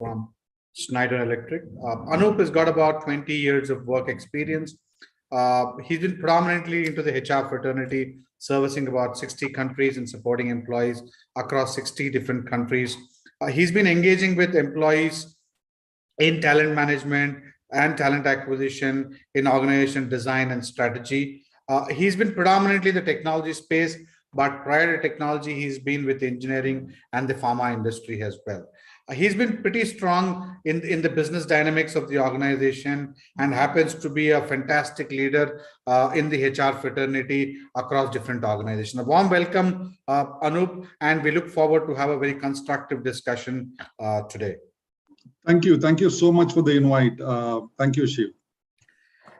from Schneider Electric. Anup has got about 20 years of work experience. He's been predominantly into the HR fraternity, servicing about 60 countries and supporting employees across 60 different countries. He's been engaging with employees in talent management and talent acquisition, in organization design and strategy. He's been predominantly the technology space, but prior to technology, he's been with engineering and the pharma industry as well. He's been pretty strong in the business dynamics of the organization and happens to be a fantastic leader in the HR fraternity across different organizations. A warm welcome, Anup, and we look forward to have a very constructive discussion today. Thank you. Thank you so much for the invite. Thank you, Shiv.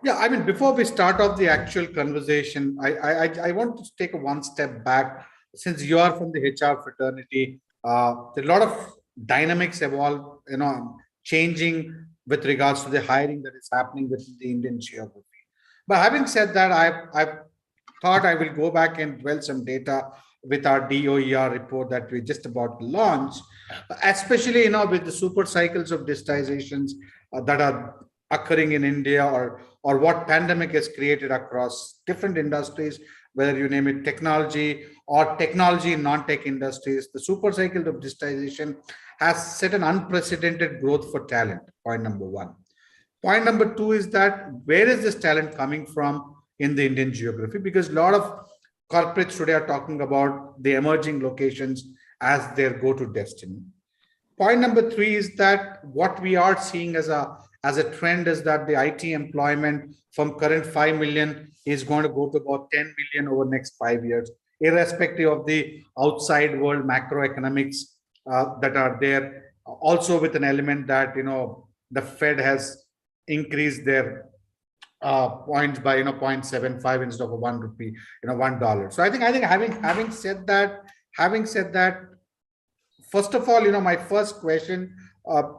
Yeah, I mean, before we start off the actual conversation, I want to take one step back. Since you are from the HR fraternity, there are a lot of dynamics evolve, changing with regards to the hiring that is happening within the Indian geography. But having said that, I've thought I will go back and dwell some data with our DOER report that we just about to launch, especially with the super cycles of digitizations that are occurring in India, or what pandemic has created across different industries, whether you name it technology or technology in non-tech industries. The super cycle of digitization has set an unprecedented growth for talent, point number one. Point number two is that where is this talent coming from in the Indian geography? Because a lot of corporates today are talking about the emerging locations as their go-to destiny. Point number three is that what we are seeing as a trend is that the IT employment from current 5 million is going to go to about 10 million over the next 5 years, irrespective of the outside world macroeconomics that are there. Also with an element that, the Fed has increased their points by 0.75 instead of a 1 rupee, $1. So I think having said that, first of all, my first question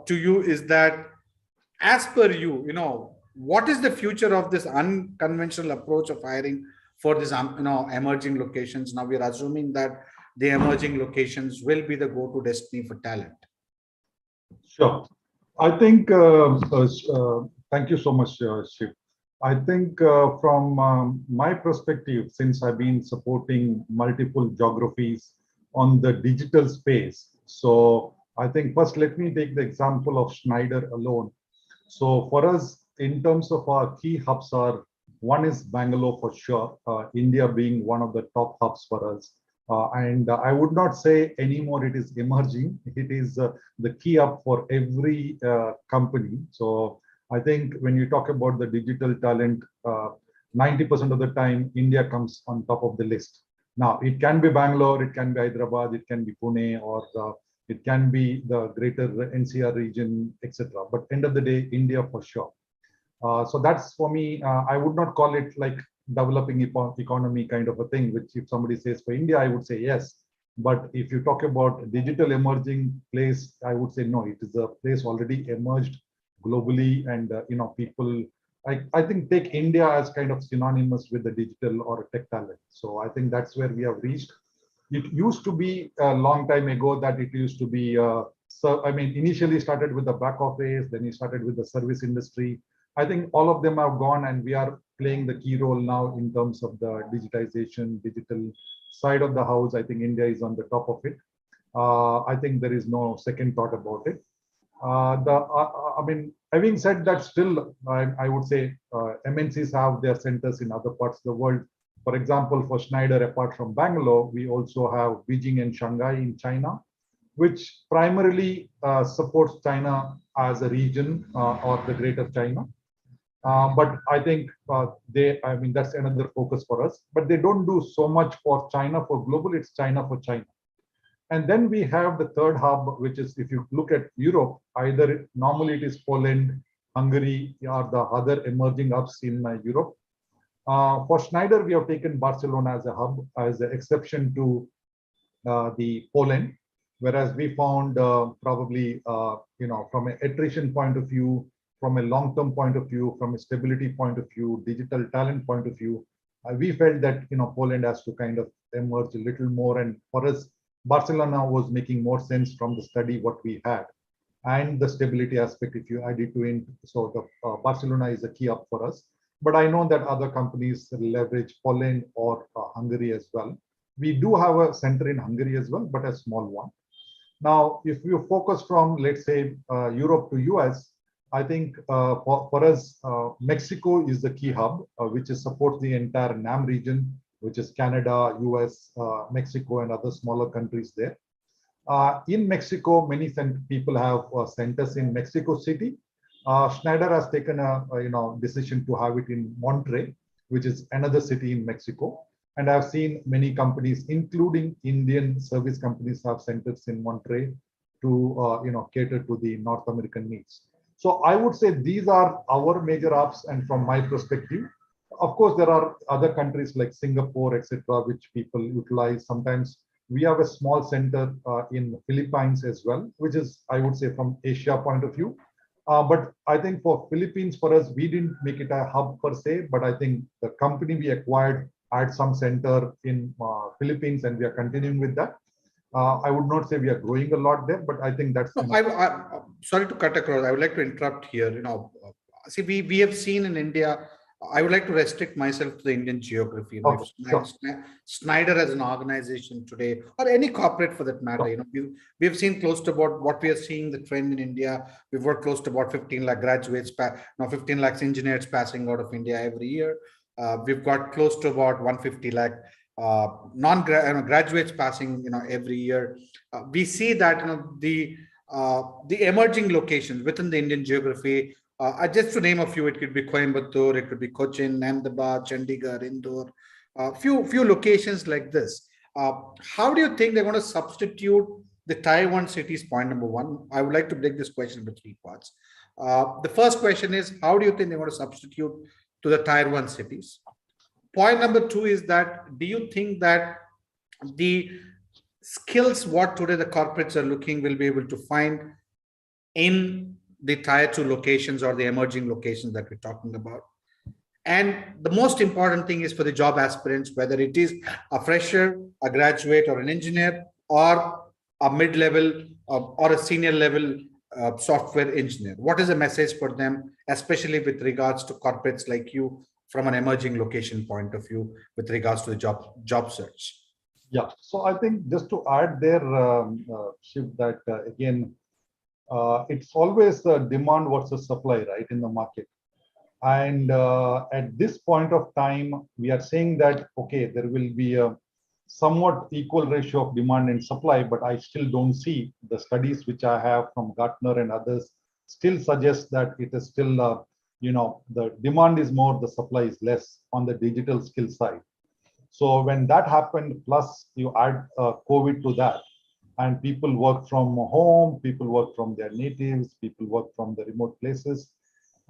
to you is that, as per you, what is the future of this unconventional approach of hiring for these emerging locations? Now we are assuming that the emerging locations will be the go-to destiny for talent. Sure. I think thank you so much, Shiv. I think from my perspective, since I've been supporting multiple geographies on the digital space, so I think first let me take the example of Schneider alone. So for us, in terms of our key hubs one is Bangalore for sure, India being one of the top hubs for us. And I would not say anymore it is emerging. It is the key hub for every company. So I think when you talk about the digital talent, 90% of the time, India comes on top of the list. Now, it can be Bangalore, it can be Hyderabad, it can be Pune, or it can be the greater NCR region, etc. But end of the day, India for sure. So that's for me, I would not call it like developing economy kind of a thing, which if somebody says for India, I would say yes. But if you talk about digital emerging place, I would say no, it is a place already emerged globally. And, people, I think take India as kind of synonymous with the digital or tech talent. So I think that's where we have reached. It used to be a long time ago that it used to be, initially started with the back office, then it started with the service industry. I think all of them have gone and we are playing the key role now in terms of the digitization, digital side of the house. I think India is on the top of it. I think there is no second thought about it. Having said that, still, I would say MNCs have their centers in other parts of the world. For example, for Schneider, apart from Bangalore, we also have Beijing and Shanghai in China, which primarily supports China as a region or the greater China. But I think that's another focus for us. But they don't do so much for China for global, it's China for China. And then we have the third hub, which is if you look at Europe, either normally it is Poland, Hungary, or the other emerging hubs in Europe. For Schneider, we have taken Barcelona as a hub, as an exception to the Poland, whereas we found probably, from an attrition point of view, from a long-term point of view, from a stability point of view, digital talent point of view, we felt that Poland has to kind of emerge a little more. And for us, Barcelona was making more sense from the study what we had. and the stability aspect if you add it to it. So the Barcelona is a key up for us. But I know that other companies leverage Poland or Hungary as well. We do have a center in Hungary as well, but a small one. Now, if you focus from, let's say, Europe to US, I think for us, Mexico is the key hub, which is supports the entire NAM region, which is Canada, US, Mexico, and other smaller countries there. In Mexico, many people have centers in Mexico City. Schneider has taken a decision to have it in Monterrey, which is another city in Mexico. And I've seen many companies, including Indian service companies, have centers in Monterrey to cater to the North American needs. So I would say these are our major hubs, and from my perspective, of course, there are other countries like Singapore, etc., which people utilize. Sometimes we have a small center in Philippines as well, which is, I would say, from Asia point of view. But I think for Philippines, for us, we didn't make it a hub per se, but I think the company we acquired had some center in Philippines, and we are continuing with that. I would not say we are growing a lot there, but I think that's. No, sorry to cut across. I would like to interrupt here. See, we have seen in India. I would like to restrict myself to the Indian geography. Okay, sure. Schneider as an organization today, or any corporate for that matter, we have seen close to about what we are seeing the trend in India. We've worked close to about 15 lakh graduates, 15 lakhs engineers passing out of India every year. We've got close to about 150 lakh graduates passing every year. We see that the emerging locations within the Indian geography, just to name a few, it could be Coimbatore, it could be Cochin, Ahmedabad, Chandigarh, Indore, few locations like this. How do you think they're going to substitute the Tier 1 cities? Point number one. I would like to break this question into three parts. The first question is, how do you think they're going to substitute to the Tier 1 cities? Point number two is that, do you think that the skills what today the corporates are looking will be able to find in the Tier 2 locations or the emerging locations that we're talking about? And the most important thing is for the job aspirants, whether it is a fresher, a graduate, or an engineer, or a mid-level or a senior level software engineer. What is the message for them, especially with regards to corporates like you, from an emerging location point of view, with regards to the job search? Yeah, so I think just to add there, Shiv, that again, it's always the demand versus supply, right, in the market. And at this point of time, we are saying that, okay, there will be a somewhat equal ratio of demand and supply, but I still don't see the studies which I have from Gartner and others still suggest that it is still, the demand is more, the supply is less on the digital skill side. So when that happened, plus you add COVID to that, and people work from home, people work from their natives, people work from the remote places.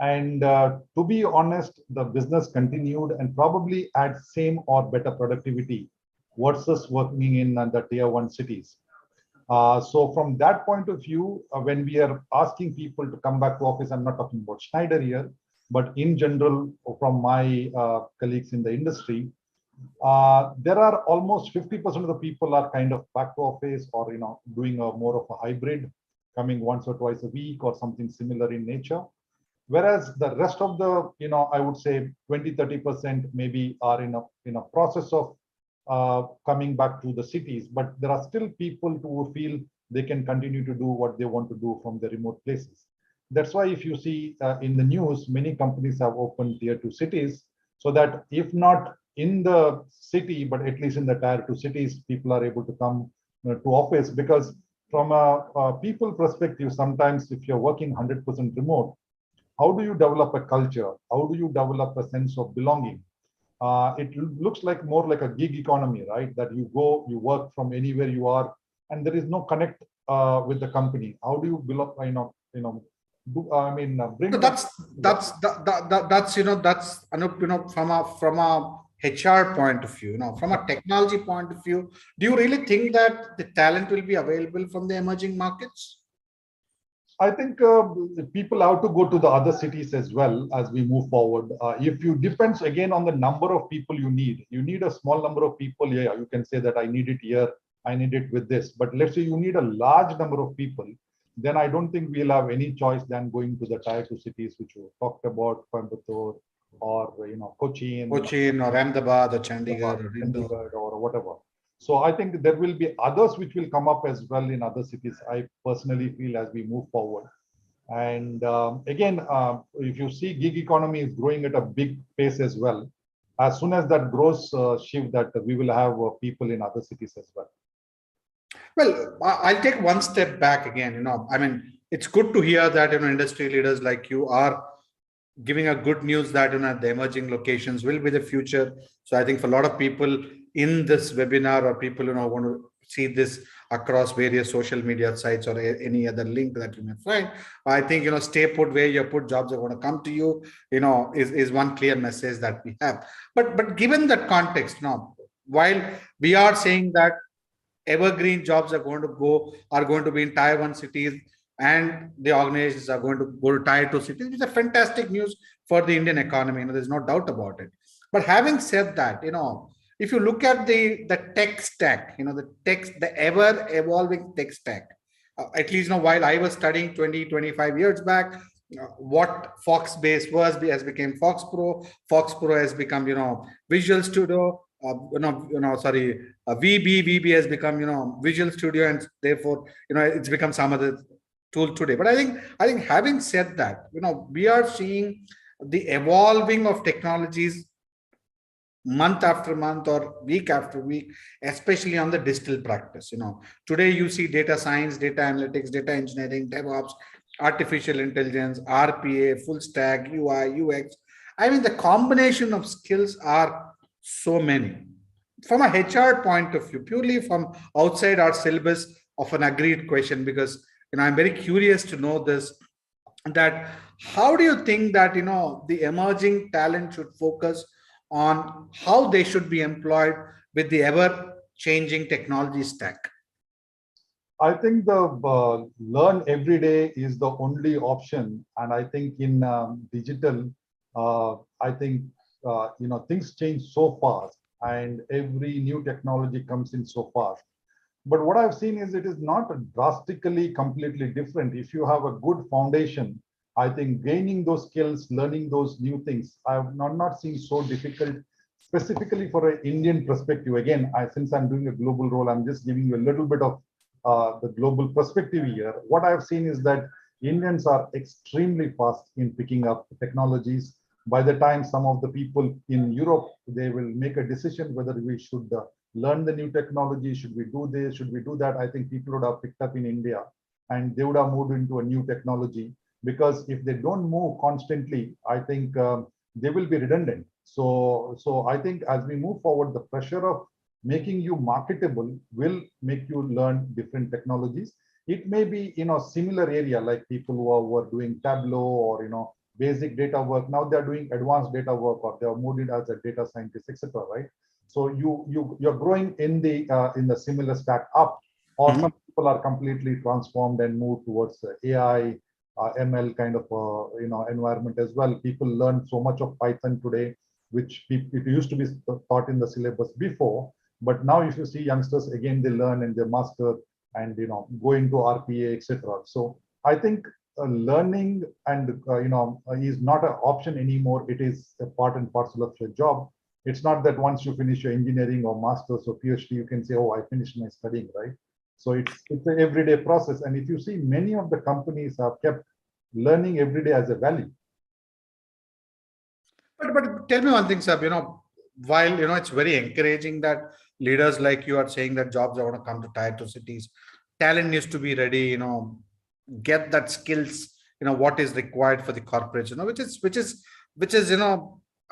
And to be honest, the business continued and probably at same or better productivity versus working in the Tier 1 cities. So from that point of view, when we are asking people to come back to office, I'm not talking about Schneider here, but in general, from my colleagues in the industry, there are almost 50% of the people are kind of back to office or doing a more of a hybrid, coming once or twice a week or something similar in nature. Whereas the rest of the, I would say 20-30% maybe are in a process of coming back to the cities, but there are still people who feel they can continue to do what they want to do from the remote places. That's why if you see in the news, many companies have opened Tier 2 cities, so that if not in the city, but at least in the Tier 2 cities, people are able to come to office. Because from a people perspective, sometimes if you're working 100% remote, how do you develop a culture? How do you develop a sense of belonging? It looks like more like a gig economy, right? That you go, you work from anywhere you are, and there is no connect with the company. How do you build up, bring So that's from a HR point of view, from a technology point of view, do you really think that the talent will be available from the emerging markets? I think people have to go to the other cities as well as we move forward. If you depends again on the number of people you need a small number of people. Yeah, you can say that I need it here, I need it with this. But let's say you need a large number of people. then I don't think we'll have any choice than going to the tier 2 cities, which we talked about, Coimbatore or Cochin, Cochin or Ahmedabad or Chandigarh or Indore. Chandigarh or whatever. So I think there will be others which will come up as well in other cities. I personally feel as we move forward. And again, if you see gig economy is growing at a big pace as well. As soon as that grows, Shiv, that we will have people in other cities as well. Well, I'll take one step back again. I mean, it's good to hear that industry leaders like you are giving a good news that the emerging locations will be the future. So I think for a lot of people in this webinar, or people want to see this across various social media sites or any other link that you may find, I think stay put where you put, jobs are going to come to you. Is one clear message that we have. But given that context, while we are saying that evergreen jobs are going to be in tier 1 cities, and the organizations are going to go to tier 2 cities, which is a fantastic news for the Indian economy. There's no doubt about it. But having said that, if you look at the tech stack, the ever evolving tech stack, at least while I was studying 20-25 years back, what Foxbase has become Fox Pro. Fox Pro has become Visual Studio. VB has become Visual Studio, and therefore it's become some other tool today. But I think having said that, we are seeing the evolving of technologies month after month or week after week, especially on the digital practice. Today you see data science, data analytics, data engineering, DevOps, artificial intelligence, RPA, full stack, UI, UX. I mean, the combination of skills are so many. From a HR point of view, purely from outside our syllabus of an agreed question, because I'm very curious to know this, that how do you think that the emerging talent should focus on how they should be employed with the ever changing technology stack? I think the learn every day is the only option, and I think in digital, I think things change so fast, and every new technology comes in so fast. But what I've seen is it is not drastically completely different. If you have a good foundation, I think gaining those skills, learning those new things, I've not seen so difficult, specifically for an Indian perspective. Again, since I'm doing a global role, I'm just giving you a little bit of the global perspective here. What I've seen is that Indians are extremely fast in picking up technologies. By the time some of the people in Europe, they will make a decision whether we should learn the new technology, should we do this, should we do that, I think people would have picked up in India, and they would have moved into a new technology, because if they don't move constantly, I think they will be redundant. So I think as we move forward, the pressure of making you marketable will make you learn different technologies. It may be similar area, like people who were doing Tableau or basic data work. Now they're doing advanced data work, or they are moved in as a data scientist, etc. Right? So you're growing in the similar stack up, or some people are completely transformed and move towards AI, ML kind of environment as well. People learn so much of Python today, which it used to be taught in the syllabus before. But now if you see youngsters, again, they learn and they master and go into RPA, etc. So I think learning and is not an option anymore. It is a part and parcel of your job. It's not that once you finish your engineering or master's or PhD, you can say, oh, I finished my studying, right? So it's an everyday process. And if you see, many of the companies have kept learning every day as a value. But tell me one thing, sir, while it's very encouraging that leaders like you are saying that jobs are going to come to tier 2 cities, talent needs to be ready, get that skills, what is required for the corporates, which is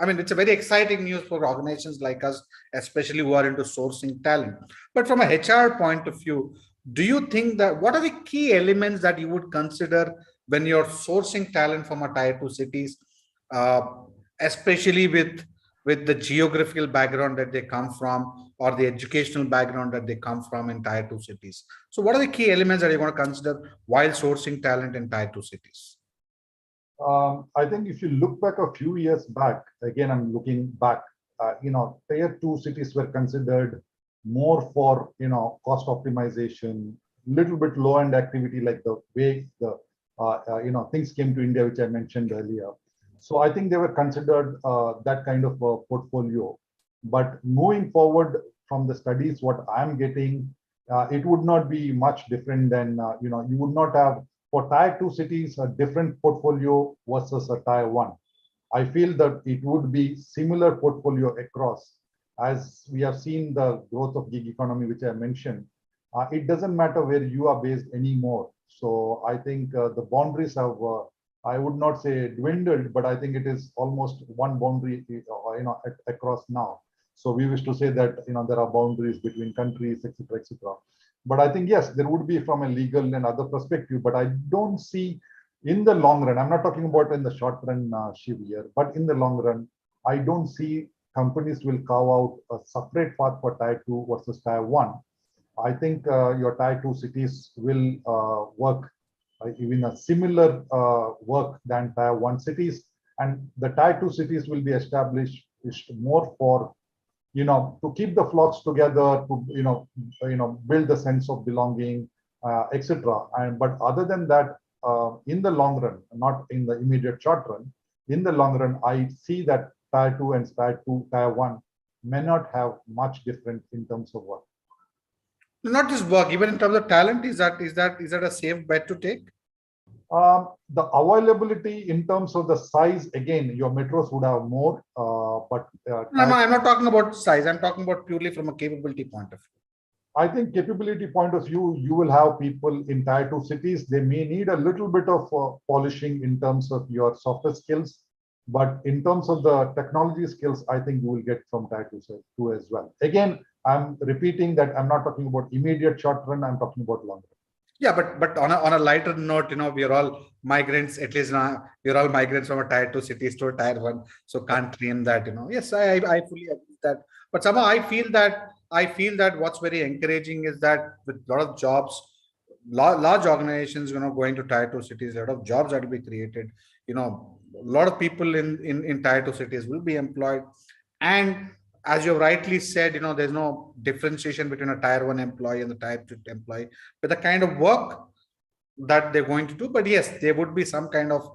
I mean, it's a very exciting news for organizations like us, especially who are into sourcing talent. But from a HR point of view, do you think that what are the key elements that you would consider when you're sourcing talent from a tier 2 cities, uh, especially with the geographical background that they come from, or the educational background that they come from in tier 2 cities? So what are the key elements that you're going to consider while sourcing talent in tier 2 cities? I think if you look back a few years back, again, I'm looking back, tier 2 cities were considered more for, cost optimization, little bit low end activity, like the way the things came to India, which I mentioned earlier. So I think they were considered that kind of a portfolio. But moving forward from the studies, what I'm getting, it would not be much different than, you would not have for tier 2 cities a different portfolio versus a tier 1. I feel that it would be similar portfolio across, as we have seen the growth of gig economy, which I mentioned. It doesn't matter where you are based anymore. So I think the boundaries have, I would not say dwindled, but I think it is almost one boundary, across now. So we wish to say that there are boundaries between countries, etc., etc. But I think yes, there would be from a legal and other perspective. But I don't see in the long run. I'm not talking about in the short run, Shiv here, but in the long run, I don't see companies will carve out a separate path for tier 2 versus tier 1. I think your tier 2 cities will work even a similar work than tier 1 cities, and the tier 2 cities will be established more for to keep the flocks together, to build the sense of belonging, etc. And but other than that, in the long run, not in the immediate short run, in the long run, I see that tier 2 and tier 1 may not have much different in terms of work. Not just work, even in terms of talent, is that a safe bet to take? The availability in terms of the size, again, your metros would have more, but No, no, I'm not talking about size. I'm talking about purely from a capability point of view. I think capability point of view, you will have people in tier 2 cities. They may need a little bit of polishing in terms of your software skills, but in terms of the technology skills, I think you will get from tier 2 as well. Again, I'm repeating that I'm not talking about immediate short run. I'm talking about long run. Yeah, but on a lighter note, we are all migrants. At least now we're all migrants from a tier 2 cities to a tier 1. So can't claim that. Yes, I fully agree with that. But somehow I feel that what's very encouraging is that with a lot of jobs, large organizations, going to tier 2 cities, a lot of jobs that will be created. A lot of people in tier 2 cities will be employed, and as you rightly said, there's no differentiation between a tier 1 employee and the tier 2 employee with the kind of work that they're going to do. But yes, there would be some kind of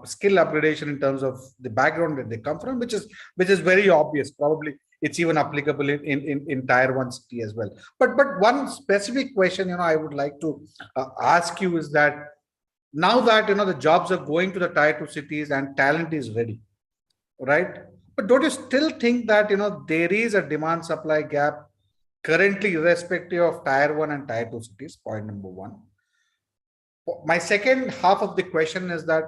skill upgradation in terms of the background that they come from, which is very obvious. Probably it's even applicable in tier 1 city as well. But one specific question, I would like to ask you is that now that the jobs are going to the tier 2 cities and talent is ready, right? But don't you still think that there is a demand supply gap currently, irrespective of tier 1 and tier 2 cities? Point number one. My second half of the question is that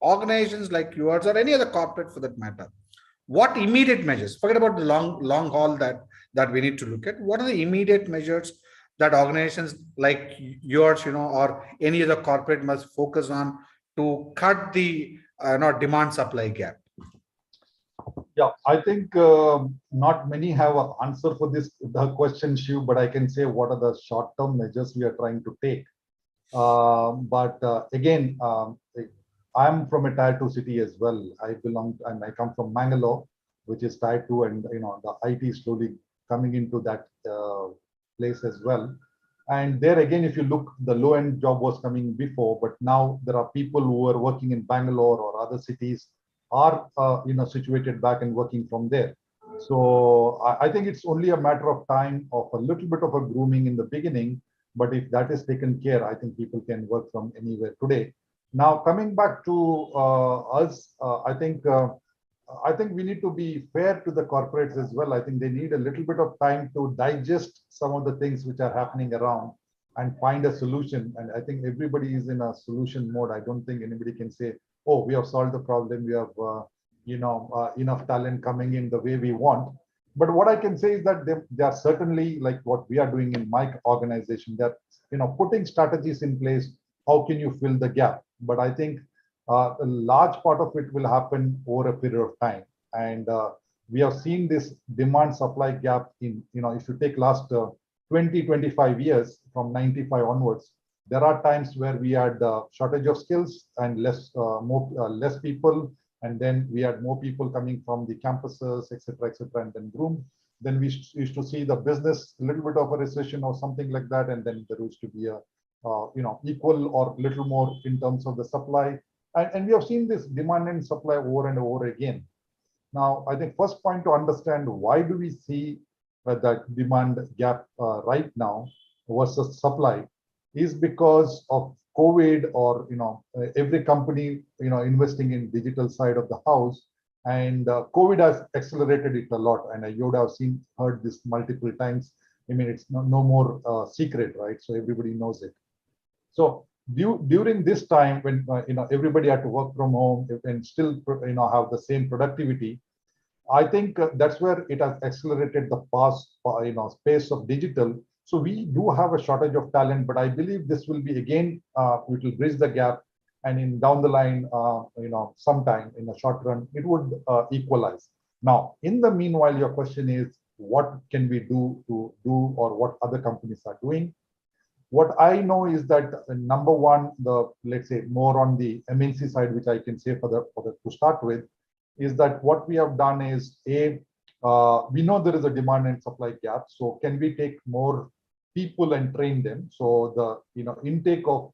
organizations like yours or any other corporate for that matter, what immediate measures, forget about the long haul that we need to look at, what are the immediate measures that organizations like yours, or any other corporate must focus on to cut the demand supply gap? Yeah, I think not many have an answer for the question, Shiv, but I can say what are the short-term measures we are trying to take. But again, I'm from a tier 2 city as well. I come from Mangalore, which is tier 2, and the IT is slowly coming into that place as well. And there again, if you look, the low-end job was coming before, but now there are people who are working in Bangalore or other cities are situated back and working from there. So I think it's only a matter of time of a little bit of a grooming in the beginning, but if that is taken care, I think people can work from anywhere today. Now coming back to us, I think we need to be fair to the corporates as well. I think they need a little bit of time to digest some of the things which are happening around and find a solution. And I think everybody is in a solution mode. I don't think anybody can say, oh, we have solved the problem. We have, enough talent coming in the way we want. But what I can say is that they are certainly, like what we are doing in my organization, that putting strategies in place. How can you fill the gap? But I think a large part of it will happen over a period of time. And we have seen this demand supply gap in, if you take last 20, 25 years from 95 onwards, there are times where we had shortage of skills and less people, and then we had more people coming from the campuses, etc., etc., and then Then we used to see the business a little bit of a recession or something like that, and then there used to be a equal or little more in terms of the supply, and we have seen this demand and supply over and over again. Now, I think first point to understand, why do we see that demand gap right now versus supply, is because of COVID, or every company investing in digital side of the house, and COVID has accelerated it a lot. And you would have heard this multiple times. I mean, it's no more secret, right? So everybody knows it. So during this time when everybody had to work from home and still have the same productivity, I think that's where it has accelerated the past, space of digital. So we do have a shortage of talent, but I believe this will be again, it will bridge the gap, and in down the line, sometime in the short run, it would equalize. Now, in the meanwhile, your question is, what can we do or what other companies are doing? What I know is that number one, let's say more on the MNC side, which I can say to start with, is that what we have done is, we know there is a demand and supply gap. So can we take more people and train them? So the intake of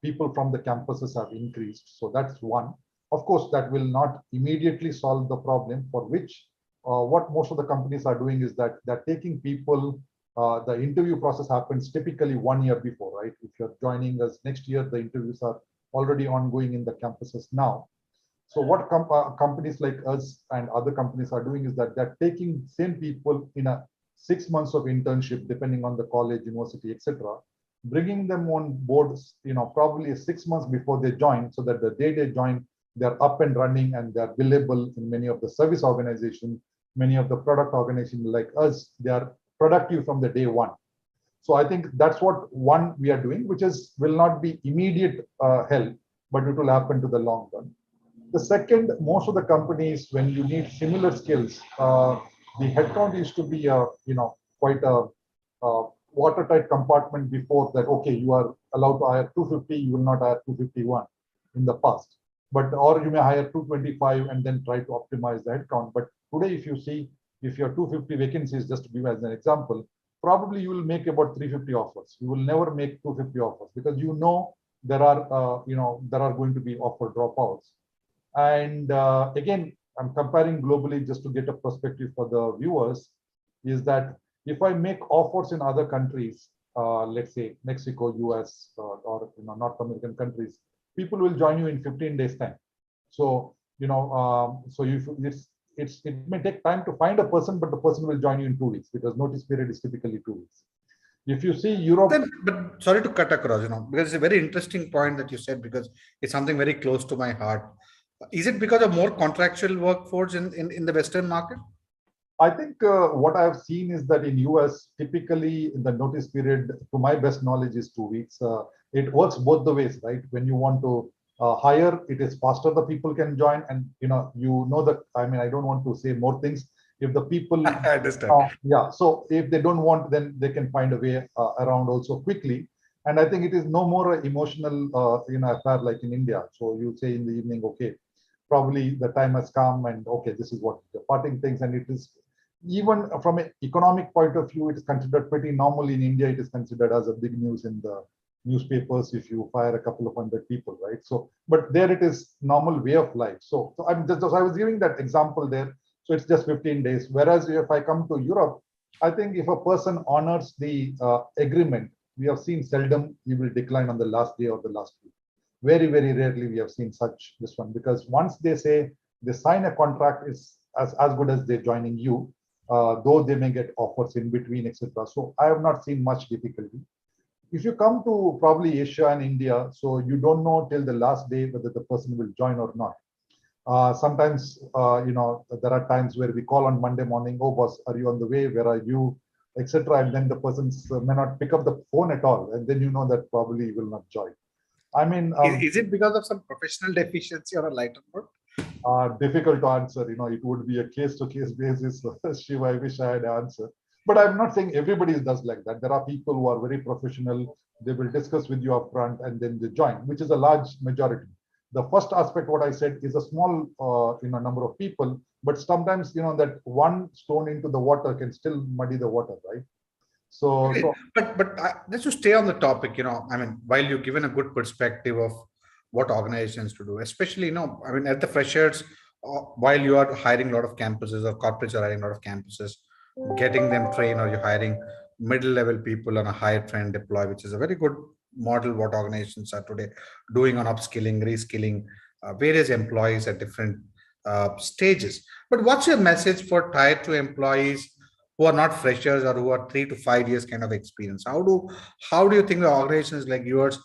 people from the campuses have increased. So that's one. Of course, that will not immediately solve the problem, for which what most of the companies are doing is that they're taking people. The interview process happens typically 1 year before, right? If you're joining us next year, the interviews are already ongoing in the campuses now. So what companies like us and other companies are doing is that they're taking same people in a 6 months of internship, depending on the college, university, etc., bringing them on board, probably 6 months before they join, so that the day they join, they're up and running and they're billable in many of the service organizations, many of the product organizations like us. They are productive from the day one. So I think that's what one we are doing, which will not be immediate help, but it will happen to the long run. The second, most of the companies, when you need similar skills, the headcount used to be quite a watertight compartment before that. Okay, you are allowed to hire 250, you will not hire 251 in the past, or you may hire 225 and then try to optimize the headcount. But today, if you see, if your 250 vacancies, just to give as an example, probably you will make about 350 offers. You will never make 250 offers, because there are going to be offer dropouts. And again, I'm comparing globally just to get a perspective for the viewers, is that if I make offers in other countries, let's say Mexico, US, or North American countries, people will join you in 15 days time. So, it may take time to find a person, but the person will join you in 2 weeks, because notice period is typically 2 weeks. If you see Europe, but sorry to cut across, because it's a very interesting point that you said, because it's something very close to my heart. Is it because of more contractual workforce in the Western market? I think what I've seen is that in US, typically the notice period, to my best knowledge, is 2 weeks. It works both the ways, right? When you want to hire, it is faster, the people can join. And that, I mean, I don't want to say more things. If the people, I understand. Yeah. So if they don't want, then they can find a way around also quickly. And I think it is no more an emotional, affair like in India. So you say in the evening, okay, probably the time has come, and okay, this is what the parting things. And it is, even from an economic point of view, it is considered pretty normal. In India, it is considered as a big news in the newspapers if you fire a couple of hundred people, right? So, but there it is normal way of life. So I was giving that example there. So it's just 15 days. Whereas if I come to Europe, I think if a person honors the agreement, we have seen seldom he will decline on the last day or the last week. Very, very rarely we have seen this one, because once they say they sign a contract, is as good as they're joining you, though they may get offers in between, etc. So I have not seen much difficulty. If you come to probably Asia and India, so you don't know till the last day whether the person will join or not. Sometimes, there are times where we call on Monday morning, oh boss, are you on the way? Where are you? Etc. And then the person may not pick up the phone at all. And then you know that probably you will not join. I mean, is it because of some professional deficiency or a lighter note? Difficult to answer. It would be a case-to-case basis. Shiv, I wish I had an answer. But I'm not saying everybody does like that. There are people who are very professional. They will discuss with you upfront and then they join, which is a large majority. the first aspect, what I said, is a small number of people, but sometimes that one stone into the water can still muddy the water, right? So, Okay. so But let's just stay on the topic. I mean, while you've given a good perspective of what organizations to do, especially, I mean, at the freshers, while you are hiring a lot of campuses or corporates are hiring a lot of campuses, getting them trained, or you're hiring middle level people on a higher train deploy, which is a very good model what organizations are today doing on upskilling, reskilling various employees at different stages. But what's your message for tier two employees who are not freshers or who are 3 to 5 years kind of experience? How do you think the organizations like yours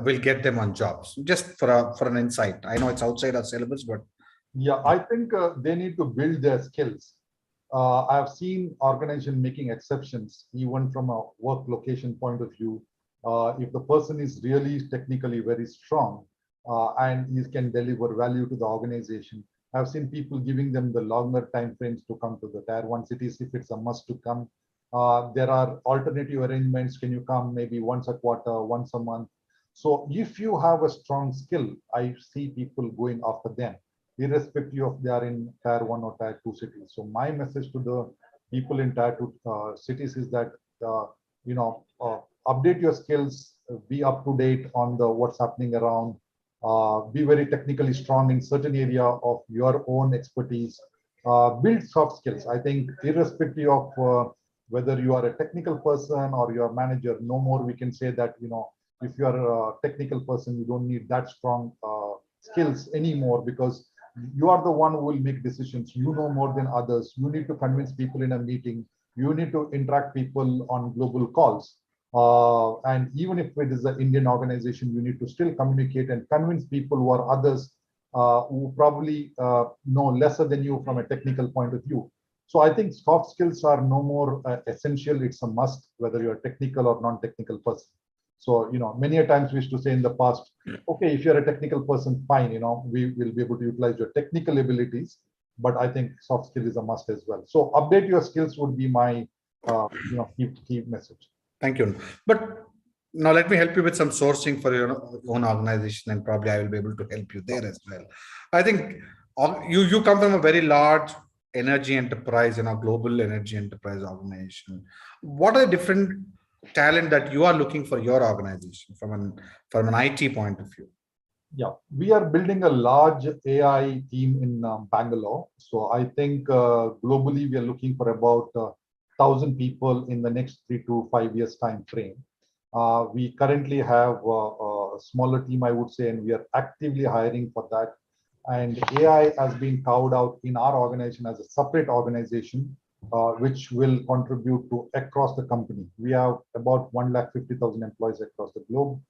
will get them on jobs? Just for an insight. I know it's outside our syllabus, but yeah, I think they need to build their skills. I've seen organizations making exceptions, even from a work location point of view. If the person is really technically very strong and he can deliver value to the organization, I've seen people giving them the longer time frames to come to the tier one cities if it's a must to come. There are alternative arrangements. Can you come maybe once a quarter, once a month? So if you have a strong skill, I see people going after them irrespective of they are in tier one or tier two cities. So my message to the people in tier two cities is that you know update your skills, be up to date on the what's happening around, be very technically strong in certain area of your own expertise, build soft skills. I think irrespective of whether you are a technical person or you are a manager, no more we can say that if you are a technical person, you don't need that strong skills anymore because you are the one who will make decisions. You know more than others. You need to convince people in a meeting. You need to interact people on global calls. And even if it is an Indian organization, you need to still communicate and convince people who are others who probably know lesser than you from a technical point of view. So I think soft skills are no more essential. It's a must, whether you're a technical or non-technical person. So, many a times we used to say in the past, okay, if you're a technical person, fine, we will be able to utilize your technical abilities, but I think soft skill is a must as well. So update your skills would be my, key message. thank you. But now let me help you with some sourcing for your own organization, and probably I will be able to help you there as well. I think you come from a very large energy enterprise and a global energy enterprise organization. What are the different talent that you are looking for your organization from an IT point of view? Yeah, we are building a large AI team in Bangalore. So I think globally we are looking for about 1,000 people in the next 3 to 5 years time frame. We currently have a smaller team, I would say, and we are actively hiring for that. And AI has been carved out in our organization as a separate organization, which will contribute to across the company. We have about 150,000 employees across the globe.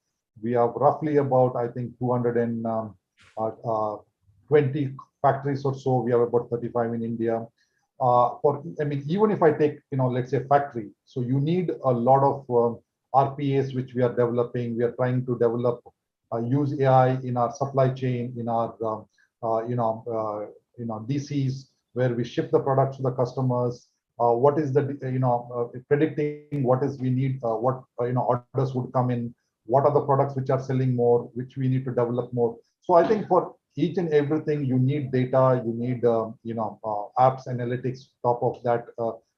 We have roughly about, I think, 220 factories or so. We have about 35 in India. Even if I take, let's say factory, so you need a lot of RPAs, which we are developing. We are trying to develop, use AI in our supply chain, in our, DCs, where we ship the products to the customers. What is the, predicting what is we need, what, orders would come in, what are the products which are selling more, which we need to develop more. So I think for each and everything, you need data, you need, apps, analytics, top of that.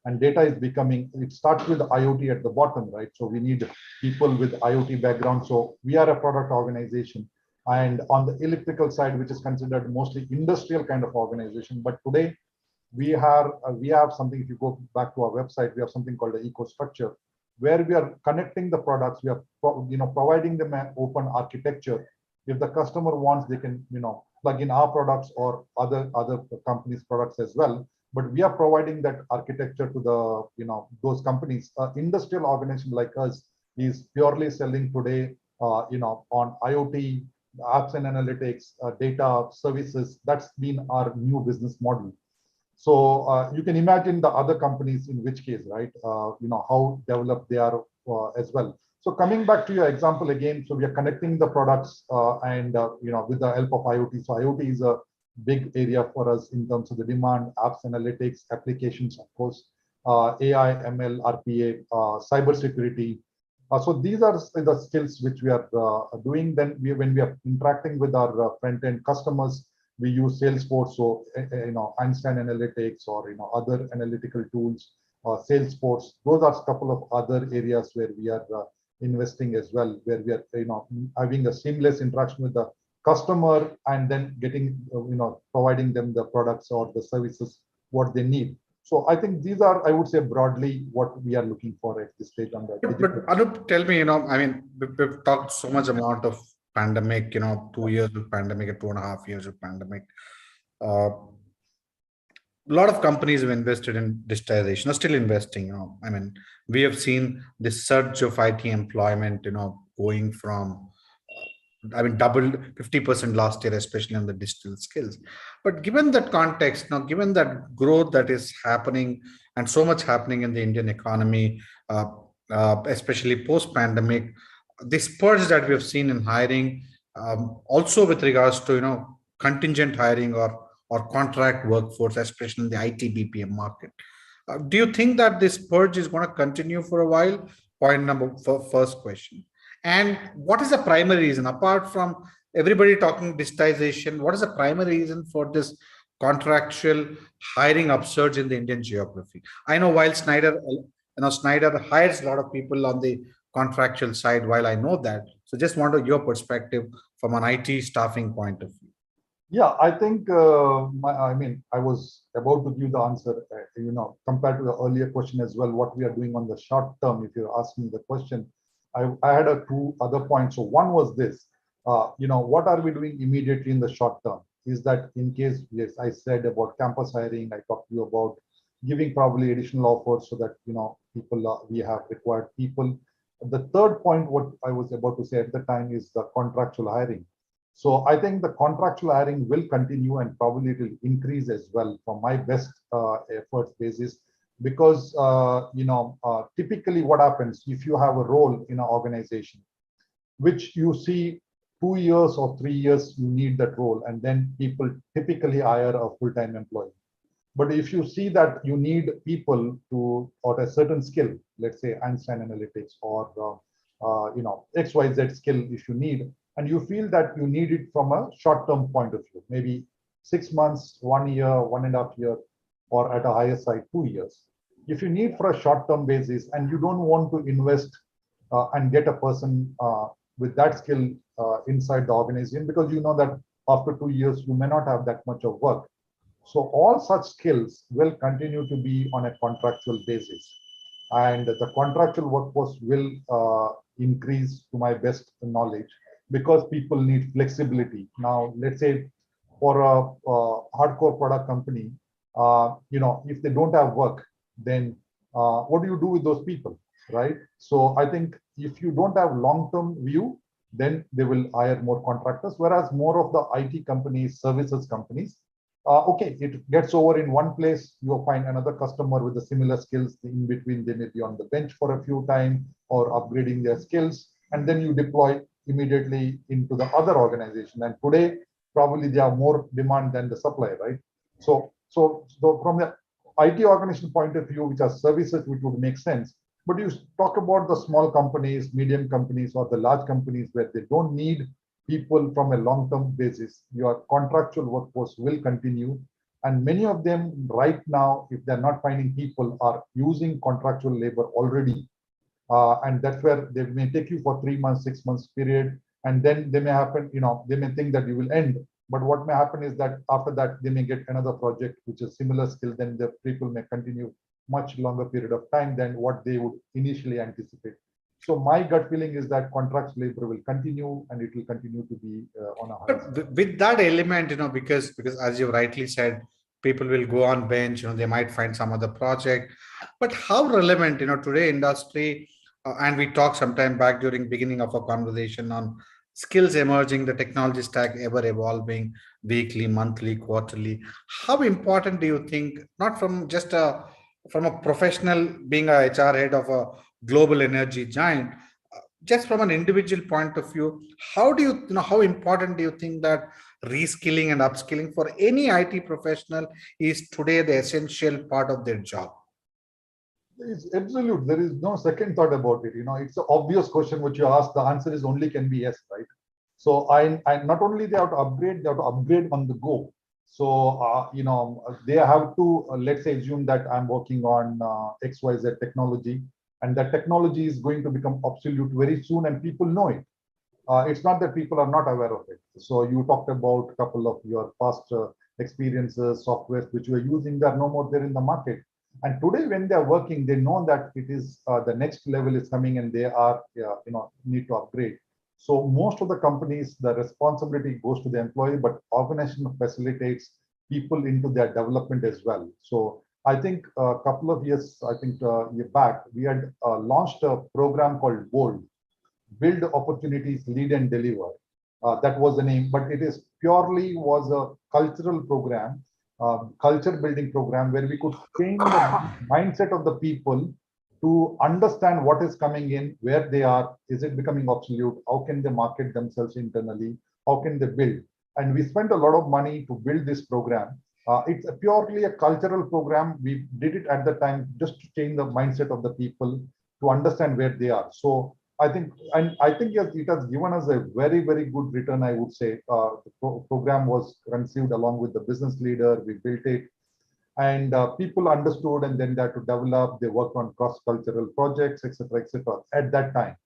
And data is becoming, it starts with IoT at the bottom, right? So we need people with IoT background. So we are a product organization. And on the electrical side, which is considered mostly industrial kind of organization. But today, we have something, if you go back to our website, we have something called the EcoStructure, where we are connecting the products. We are providing them an open architecture. If the customer wants, they can plug in our products or other companies' products as well. But we are providing that architecture to the those companies. Industrial organization like us is purely selling today on IoT, apps and analytics, data services. That's been our new business model. So you can imagine the other companies in which case, right? How developed they are as well. So coming back to your example again, so we are connecting the products and with the help of IoT. So IoT is a big area for us in terms of the demand, apps, analytics, applications, of course, AI, ML, RPA, cybersecurity. So these are the skills which we are doing. Then when we are interacting with our front-end customers, we use Salesforce, so Einstein Analytics or other analytical tools, Salesforce. Those are a couple of other areas where we are investing as well, where we are having a seamless interaction with the customer and then getting providing them the products or the services what they need. So I think these are, I would say, broadly what we are looking for at this stage on the digital. But Anup, tell me, I mean, we've talked so much amount of pandemic, 2 years of pandemic and 2.5 years of pandemic. A lot of companies have invested in digitization, are still investing. I mean, we have seen this surge of IT employment, going from, I mean, doubled 50% last year, especially on the digital skills. But given that context, now, given that growth that is happening and so much happening in the Indian economy, especially post-pandemic, this purge that we have seen in hiring, also with regards to, contingent hiring or contract workforce, especially in the IT BPM market. Do you think that this purge is going to continue for a while? Point number first question. And what is the primary reason, apart from everybody talking digitization, what is the primary reason for this contractual hiring upsurge in the Indian geography? I know while Schneider hires a lot of people on the contractual side, while I know that. So just wanted your perspective from an IT staffing point of view. Yeah, I think, I was about to give the answer, compared to the earlier question as well, what we are doing on the short term, if you're asking the question. I had two other points. So one was this, what are we doing immediately in the short term? Is that in case, yes, I said about campus hiring, I talked to you about giving probably additional offers so that, people, we have required people. The third point, what I was about to say at the time is the contractual hiring. So I think the contractual hiring will continue and probably it will increase as well from my best efforts basis. Because typically what happens if you have a role in an organization, which you see 2 years or 3 years you need that role, and then people typically hire a full-time employee. But if you see that you need people to or a certain skill, let's say Einstein Analytics or XYZ skill, if you need, and you feel that you need it from a short-term point of view, maybe 6 months, 1 year, 1.5 years, or at a higher side, 2 years. If you need for a short-term basis and you don't want to invest and get a person with that skill inside the organization, because you know that after 2 years, you may not have that much of work. So all such skills will continue to be on a contractual basis. And the contractual workforce will increase to my best knowledge because people need flexibility. Now, let's say for a hardcore product company, if they don't have work, then what do you do with those people, right? So I think if you don't have long-term view, then they will hire more contractors, whereas more of the IT companies, services companies, okay, it gets over in one place, you'll find another customer with the similar skills. In between, they may be on the bench for a few times or upgrading their skills, and then you deploy immediately into the other organization. And today, probably they have more demand than the supply, right? So from the IT organization point of view, which are services, which would make sense. But you talk about the small companies, medium companies, or the large companies where they don't need people from a long-term basis. Your contractual workforce will continue. And many of them right now, if they're not finding people, are using contractual labor already. And that's where they may take you for 3 months, 6 months period. And then they may happen, they may think that you will end. But what may happen is that after that, they may get another project, which is similar skill, then the people may continue much longer period of time than what they would initially anticipate. So my gut feeling is that contract labor will continue and it will continue to be on a high. But with that element, because as you rightly said, people will go on bench, they might find some other project. But how relevant, today industry, and we talked sometime back during beginning of a conversation on skills emerging, the technology stack ever evolving weekly, monthly, quarterly. How important do you think, not from just from a professional being a HR head of a global energy giant, just from an individual point of view, how do you, how important do you think that reskilling and upskilling for any IT professional is today the essential part of their job? It's absolute. There is no second thought about it. It's an obvious question which you ask. The answer is only can be yes, right? So I not only they have to upgrade, they have to upgrade on the go. So they have to let's say assume that I'm working on XYZ technology, and that technology is going to become obsolete very soon, and people know it. It's not that people are not aware of it. So you talked about a couple of your past experiences, softwares which you are using. They are no more there in the market. And today, when they are working, they know that it is the next level is coming, and they are need to upgrade. So most of the companies, the responsibility goes to the employee, but organization facilitates people into their development as well. So I think a couple of years, I think year back, we had launched a program called Bold, build opportunities, lead and deliver. That was the name, but it is purely was a cultural program, culture building program where we could change the mindset of the people to understand what is coming in, where they are, is it becoming obsolete, how can they market themselves internally, how can they build. And we spent a lot of money to build this program. It's purely a cultural program. We did it at the time just to change the mindset of the people to understand where they are. So I think yes, it has given us a very, very good return, I would say. The program was conceived along with the business leader. We built it, and people understood, and then they had to develop. They worked on cross-cultural projects, etc., etc. At that time.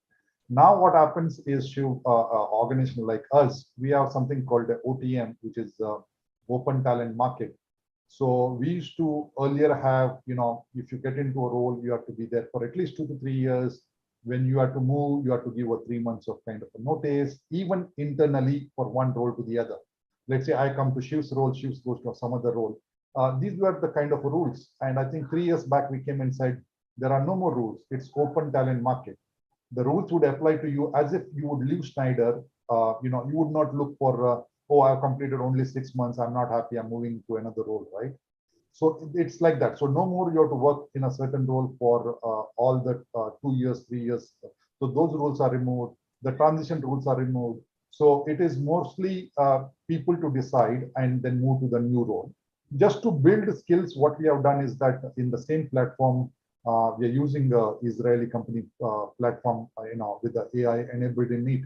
Now, what happens is, organization like us, we have something called the OTM, which is Open Talent Market. So we used to earlier have, if you get into a role, you have to be there for at least 2 to 3 years. When you have to move, you have to give a 3 months of kind of a notice, even internally for one role to the other. Let's say I come to Shiv's role, Shiv's goes to some other role. These were the kind of rules. And I think 3 years back, we came and said, there are no more rules. It's open talent market. The rules would apply to you as if you would leave Schneider. You would not look for, oh, I've completed only 6 months. I'm not happy. I'm moving to another role, right? So it's like that. So no more you have to work in a certain role for all the 2 years, 3 years. So those rules are removed. The transition rules are removed. So it is mostly people to decide and then move to the new role. Just to build skills, what we have done is that in the same platform, we are using the Israeli company platform, with the AI enabled in it.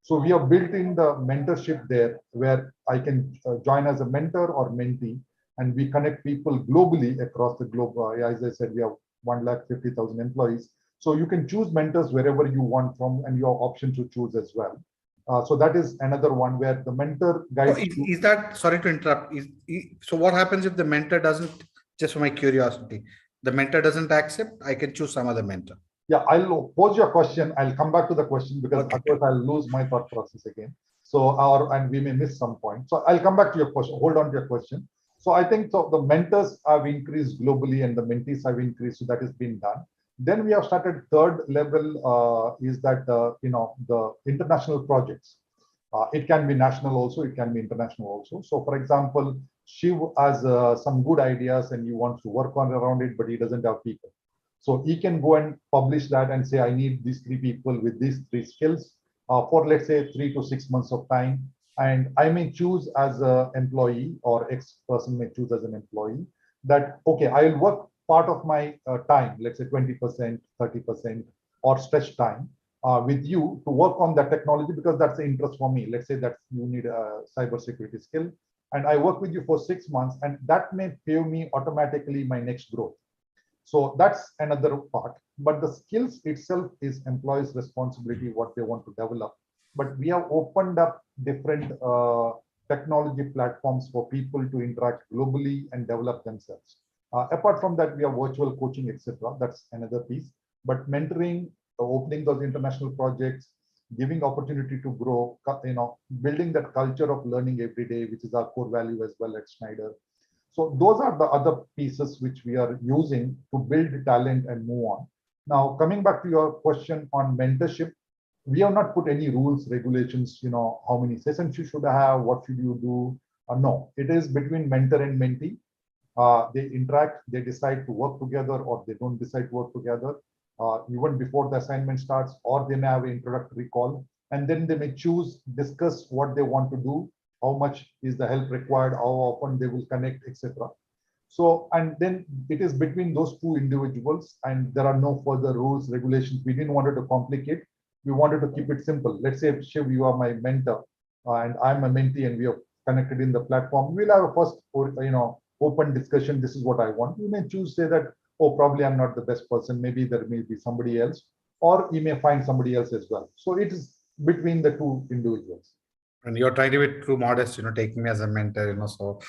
So we have built in the mentorship there, where I can join as a mentor or mentee, and we connect people globally across the globe. As I said, we have 150,000 employees. So you can choose mentors wherever you want from, and you have option to choose as well. So that is another one where the mentor So guides you. is that, sorry to interrupt, so what happens if the mentor doesn't, just for my curiosity, the mentor doesn't accept, I can choose some other mentor? Yeah, I'll pose your question. I'll come back to the question because Okay. otherwise I'll lose my thought process again. So, and we may miss some point. So I'll come back to your question. Hold on to your question. So I think so the mentors have increased globally and the mentees have increased. So that has been done. Then we have started third level is that, the international projects. It can be national also, it can be international also. So for example, Shiv has some good ideas and he wants to work on around it, but he doesn't have people. So he can go and publish that and say, I need these 3 people with these 3 skills for let's say 3 to 6 months of time. And I may choose as an employee, or X person may choose as an employee, that, okay, I'll work part of my time, let's say 20%, 30%, or stretch time with you to work on that technology because that's the interest for me. Let's say that you need a cybersecurity skill, and I work with you for 6 months, and that may pay me automatically my next growth. So that's another part. But the skills itself is employees' responsibility, what they want to develop. But we have opened up different technology platforms for people to interact globally and develop themselves. Apart from that, we have virtual coaching, etc. That's another piece. But mentoring, opening those international projects, giving opportunity to grow, building that culture of learning every day, which is our core value as well at Schneider. So those are the other pieces which we are using to build talent and move on. Now, coming back to your question on mentorship, we have not put any rules, regulations, how many sessions you should have, what should you do. No, it is between mentor and mentee. They interact, they decide to work together or they don't decide to work together, even before the assignment starts, or they may have an introductory call, and then they may choose, discuss what they want to do, how much is the help required, how often they will connect, etc. So, and then it is between those two individuals, and there are no further rules, regulations. We didn't want it to complicate. We wanted to keep it simple. Let's say, Shiv, you are my mentor, and I'm a mentee, and we are connected in the platform. We'll have a first, open discussion. This is what I want. You may choose say that, oh, probably I'm not the best person. Maybe there may be somebody else, or you may find somebody else as well. So it is between the two individuals. And you're trying to be too modest, taking me as a mentor, so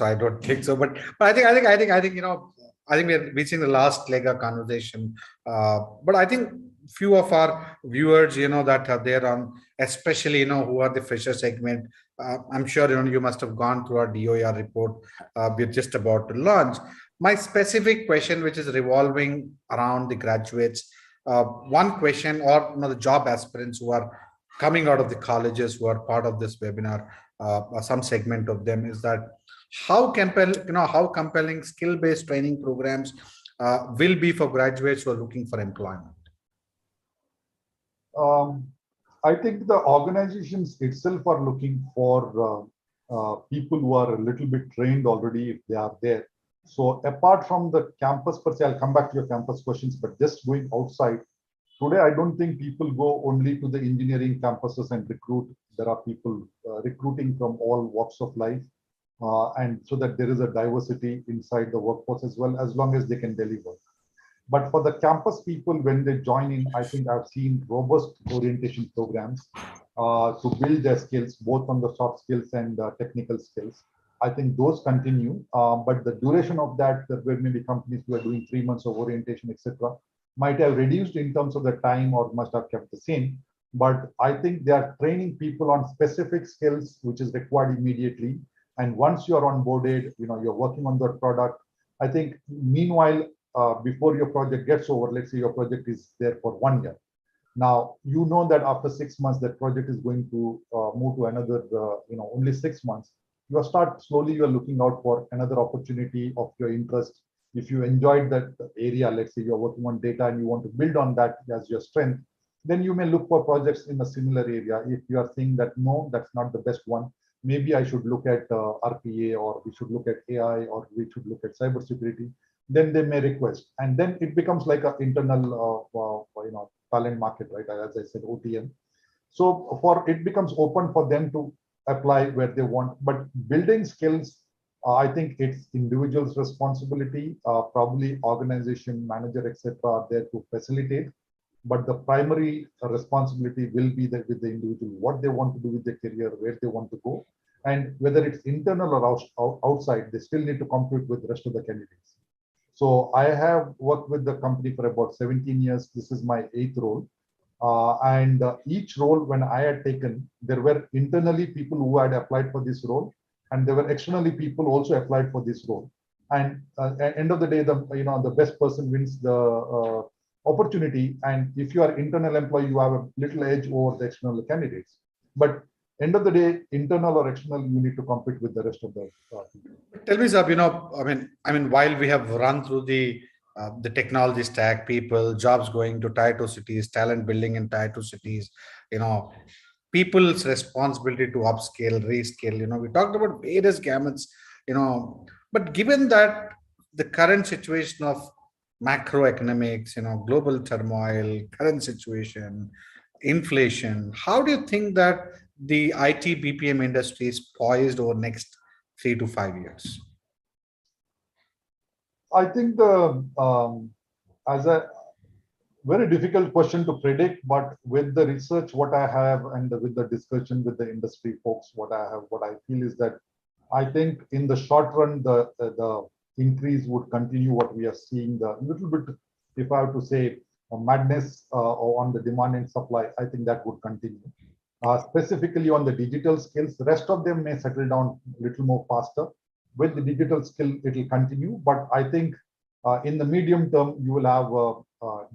I don't think so. But I think, I think we're reaching the last leg of conversation. But I think few of our viewers, that are there on, especially, who are the fresher segment. I'm sure, you must have gone through our DOR report. We're just about to launch. My specific question, which is revolving around the graduates, one question, or the job aspirants who are coming out of the colleges who are part of this webinar, some segment of them, is that how compelling skill-based training programs will be for graduates who are looking for employment. I think the organizations itself are looking for people who are a little bit trained already, if they are there. So apart from the campus per se, I'll come back to your campus questions, but just going outside, today, I don't think people go only to the engineering campuses and recruit. There are people recruiting from all walks of life, and so that there is a diversity inside the workforce as well, as long as they can deliver. But for the campus people, when they join in, I think I've seen robust orientation programs to build their skills, both on the soft skills and technical skills. I think those continue, but the duration of that, there may be companies who are doing 3 months of orientation, etc., might have reduced in terms of the time or must have kept the same. But I think they are training people on specific skills, which is required immediately. And once you're onboarded, you're working on that product. I think meanwhile, before your project gets over, let's say your project is there for 1 year. Now, you know that after 6 months, that project is going to move to another, only 6 months. You start slowly, you're looking out for another opportunity of your interest. If you enjoyed that area, let's say you're working on data and you want to build on that as your strength, then you may look for projects in a similar area. If you are saying that, no, that's not the best one, maybe I should look at RPA, or we should look at AI, or we should look at cybersecurity, then they may request. And then it becomes like an internal talent market, right? As I said, OTM. So it becomes open for them to apply where they want. But building skills, I think it's individual's responsibility. Probably organization, manager, etc., are there to facilitate. But the primary responsibility will be with the individual, what they want to do with their career, where they want to go. And whether it's internal or outside, they still need to compete with the rest of the candidates. So I have worked with the company for about 17 years. This is my 8th role. And each role, when I had taken, there were internally people who had applied for this role, and there were externally people also applied for this role. And at the end of the day, the best person wins the opportunity. And if you are internal employee, you have a little edge over the external candidates. But end of the day, internal or external, you need to compete with the rest of the people. Tell me, Sab, I mean, while we have run through the technology stack, people, jobs going to tier 2 cities, talent building in tier 2 cities, people's responsibility to upscale, rescale, we talked about various gamuts, but given that the current situation of macroeconomics, global turmoil, current situation, inflation, how do you think that the IT BPM industry is poised over next 3 to 5 years? I think as a very difficult question to predict, but with the research what I have and with the discussion with the industry folks, what I feel is that I think in the short run the increase would continue. What we are seeing, the little bit, if I have to say, madness on the demand and supply, I think that would continue. Specifically on the digital skills, the rest of them may settle down a little more faster. With the digital skill, it will continue. But I think in the medium term, you will have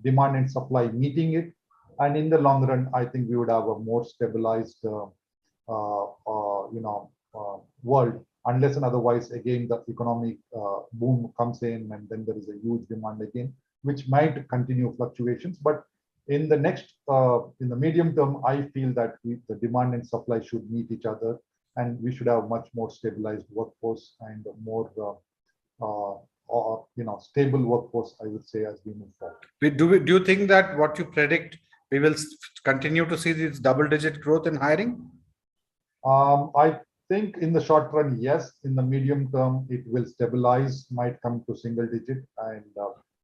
demand and supply meeting it. And in the long run, I think we would have a more stabilized world, unless and otherwise, again, the economic boom comes in and then there is a huge demand again, which might continue fluctuations. But in the medium term, I feel that the demand and supply should meet each other, and we should have much more stabilized workforce and more or stable workforce, I would say, as we move forward. Do you think that what you predict, we will continue to see this double-digit growth in hiring? I think in the short run, yes. In the medium term, it will stabilize, might come to single digit, and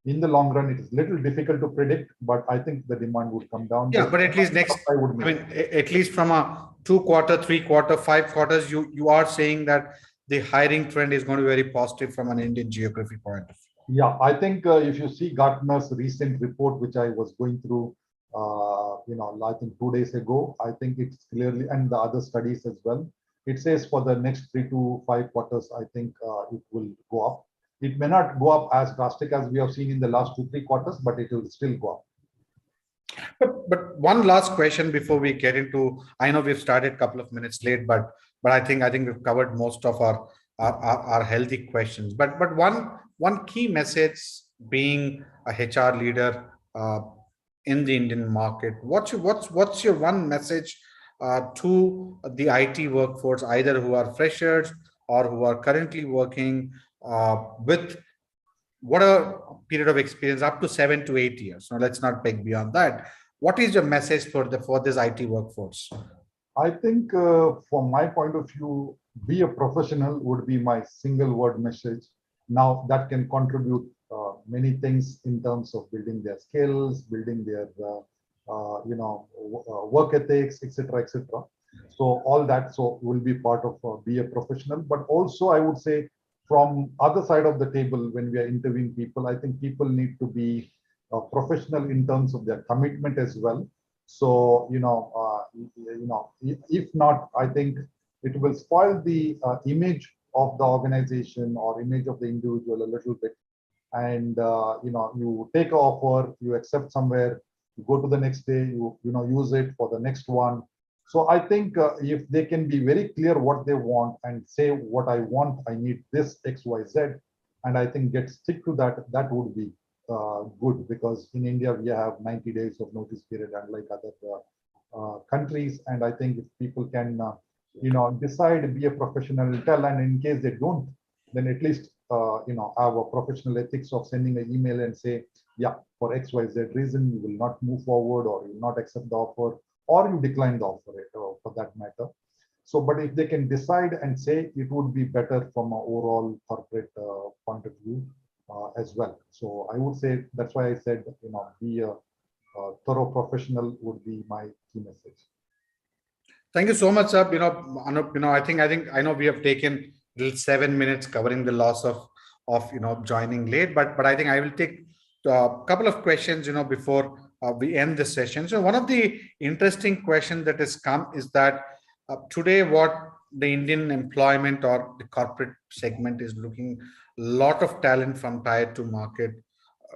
in the long run, it is little difficult to predict. But I think the demand would come down. Yeah, but at least I would make. I mean, at least from a 2 quarter, 3 quarter, 5 quarters, you are saying that the hiring trend is going to be very positive from an Indian geography point of view. Yeah, I think if you see Gartner's recent report, which I was going through, I think 2 days ago, I think it's clearly, and the other studies as well, it says for the next 3 to 5 quarters, I think it will go up. It may not go up as drastic as we have seen in the last 2, 3 quarters, but it will still go up. But one last question before we get into, I know we've started a couple of minutes late, but I think we've covered most of our healthy questions. But one key message, being a HR leader in the Indian market, what's your one message to the IT workforce, either who are freshers or who are currently working with what a period of experience up to 7 to 8 years. Now let's not peg beyond that. What is your message for this IT workforce? I think from my point of view, be a professional would be my single word message. Now that can contribute many things in terms of building their skills, building their work ethics, etc., etc. So all that will be part of be a professional. But also, I would say from other side of the table, when we are interviewing people, I think people need to be professional in terms of their commitment as well. So if not, I think it will spoil the image of the organization or image of the individual a little bit. And you take an offer, you accept somewhere, you go to the next day, you use it for the next one. So I think if they can be very clear what they want and say what I want, I need this X, Y, Z, and I think stick to that, that would be good, because in India we have 90 days of notice period, unlike other countries. And I think if people can, decide, be a professional, tell, and in case they don't, then at least have a professional ethics of sending an email and say, yeah, for X, Y, Z reason, you will not move forward, or you will not accept the offer, or you decline the offer, for that matter. So, but if they can decide and say, it would be better from an overall corporate point of view as well. So I would say that's why I said, be a thorough professional would be my key message. Thank you so much, sir. Anup, I know we have taken 7 minutes covering the loss of joining late, but I think I will take a couple of questions, before we end the session. So one of the interesting questions that has come is that today what the Indian employment or the corporate segment is looking a lot of talent from tier 2 market.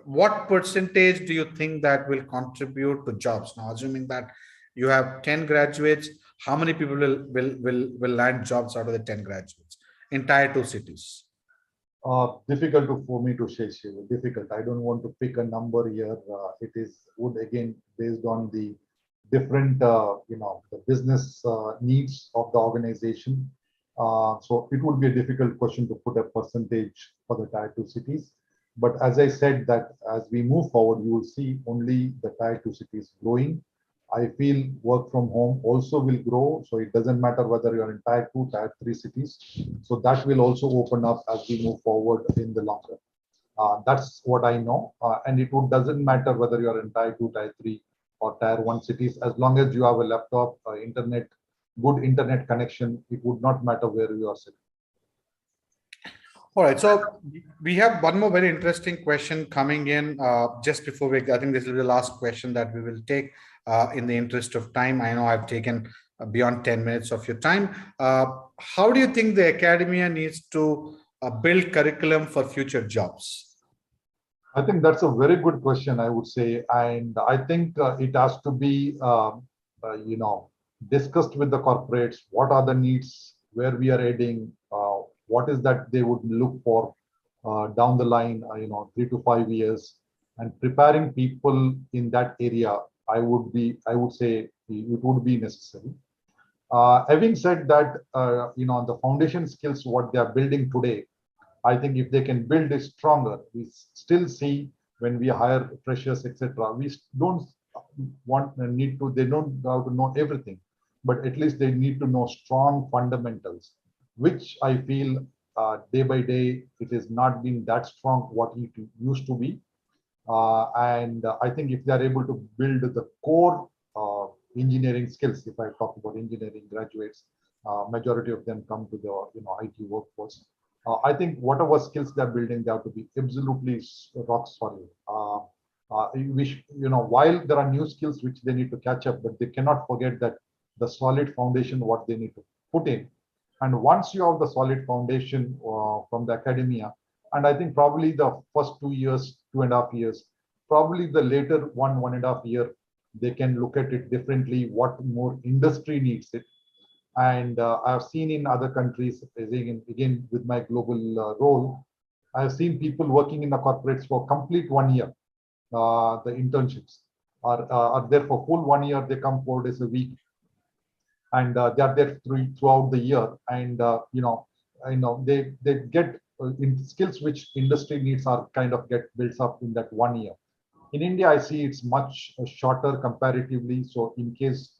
What percentage do you think that will contribute to jobs? Now, assuming that you have 10 graduates, how many people will land jobs out of the 10 graduates in tier 2 cities? Difficult for me to say, Shiva. Difficult. I don't want to pick a number here. It would again based on the different, the business needs of the organization. So it would be a difficult question to put a percentage for the tier 2 cities. But as I said, that as we move forward, you will see only the tier 2 cities growing. I feel work from home also will grow. So it doesn't matter whether you're in tier 2, tier 3 cities. So that will also open up as we move forward in the long run. That's what I know. And it doesn't matter whether you're in tier 2, tier 3 or tier 1 cities, as long as you have a laptop, internet, good internet connection, it would not matter where you are sitting. All right, so we have one more very interesting question coming in just before I think this will be the last question that we will take in the interest of time. I know I've taken beyond 10 minutes of your time. How do you think the academia needs to build curriculum for future jobs? I think that's a very good question, I would say. And I think it has to be, discussed with the corporates. What are the needs, where we are heading, what is that they would look for down the line, 3 to 5 years, and preparing people in that area. I would say it would be necessary. Having said that, the foundation skills, what they are building today, I think if they can build it stronger, we still see when we hire freshers, etc., we don't need to, they don't have to know everything, but at least they need to know strong fundamentals, which I feel day by day, it is not being that strong what it used to be. And I think if they are able to build the core engineering skills, if I talk about engineering graduates, majority of them come to the IT workforce. I think whatever skills they're building, they have to be absolutely rock solid. While there are new skills which they need to catch up, but they cannot forget that the solid foundation what they need to put in. And once you have the solid foundation from the academia, and I think probably the first 2 years, 2.5 years, probably the later 1.5 year, they can look at it differently, what more industry needs it. And I've seen in other countries, again with my global role, I've seen people working in the corporates for complete 1 year. The internships are there for full 1 year. They come 4 days a week, and they are there throughout the year. And they get in skills which industry needs are kind of get built up in that 1 year. In India, I see it's much shorter comparatively. So in case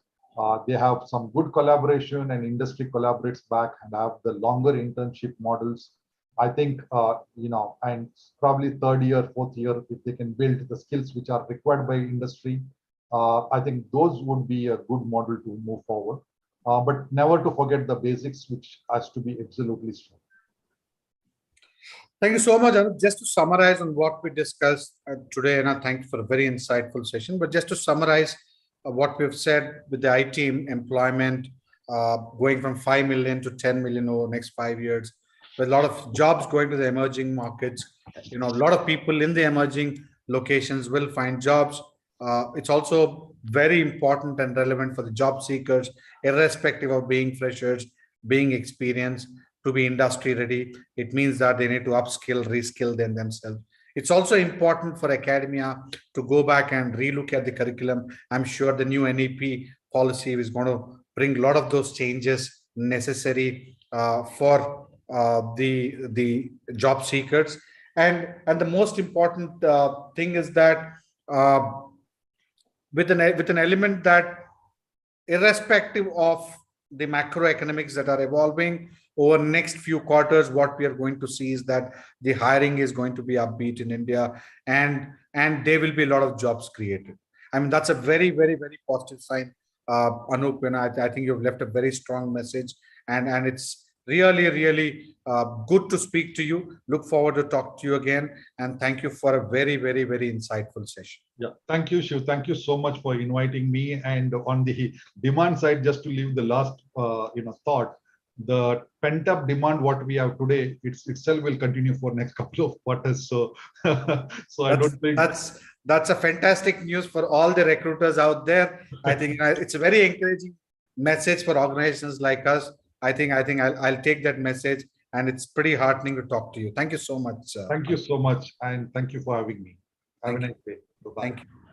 they have some good collaboration and industry collaborates back and have the longer internship models, I think, and probably third year, fourth year, if they can build the skills which are required by industry, I think those would be a good model to move forward. But never to forget the basics, which has to be absolutely strong. Thank you so much, Anup. Just to summarize on what we discussed today, and I thank you for a very insightful session. But just to summarize what we've said with the IT employment going from 5 million to 10 million over the next 5 years, with a lot of jobs going to the emerging markets, a lot of people in the emerging locations will find jobs. It's also very important and relevant for the job seekers, irrespective of being freshers, being experienced, to be industry ready. It means that they need to upskill, reskill them themselves. It's also important for academia to go back and relook at the curriculum. I'm sure the new NEP policy is going to bring a lot of those changes necessary for the job seekers. And the most important thing is that with an element that irrespective of the macroeconomics that are evolving over next few quarters, what we are going to see is that the hiring is going to be upbeat in India, and there will be a lot of jobs created. I mean, that's a very, very, very positive sign, Anup. And I think you've left a very strong message, and it's really, really good to speak to you. Look forward to talk to you again, and thank you for a very, very, very insightful session. Yeah, thank you, Shiv. Thank you so much for inviting me. And on the demand side, just to leave the last thought, the pent-up demand what we have today, itself will continue for next couple of quarters. So, so I don't think that's a fantastic news for all the recruiters out there. I think it's a very encouraging message for organizations like us. I think I'll take that message, and it's pretty heartening to talk to you. Thank you so much. Thank you so much, and thank you for having me. Have a nice day. Bye-bye. Thank you.